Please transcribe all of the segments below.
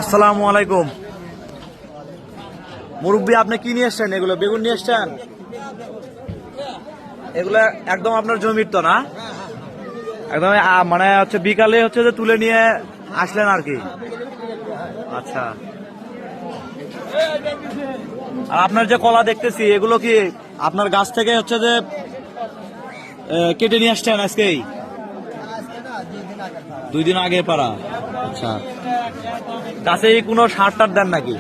আসসালামু আলাইকুম মুরব্বী, আপনি কি নিয়ে এসছেন? এগুলো বেগুন নিয়ে এসছেন? এগুলো একদম আপনার জমির তো না? একদম মানে হচ্ছে বিকালে হচ্ছে যে তুলে নিয়ে আসলেন আর কি। আচ্ছা, আর আপনার যে কলা দেখতেছি এগুলো কি আপনার গাছ থেকে হচ্ছে যে কেটে নিয়ে আসছেন আজকেই? 2 দিন আগে পারা। আচ্ছা, গাছে কোনো সার টার দেন নাকি?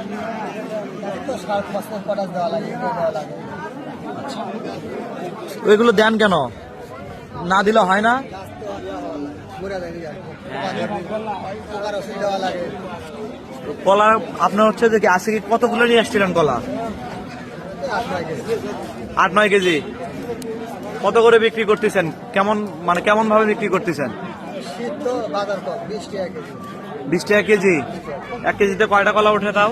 এগুলো দেন কেন? না দিলে হয় না? কলা আপনার হচ্ছে যে আজকে কতগুলো নিয়ে আসছিলেন কলা? 8-9 কেজি। কত করে বিক্রি করতেছেন? মানে কেমন ভাবে বিক্রি করতেছেন? 20 টাকা কেজি। 1 কেজিতে কয়টা কলা ওঠে তাও?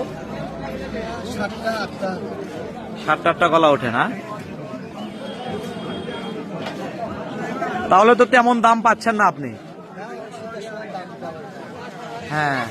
7-8টা কলা ওঠে না? তাহলে তো তেমন দাম পাচ্ছেন না আপনি। হ্যাঁ।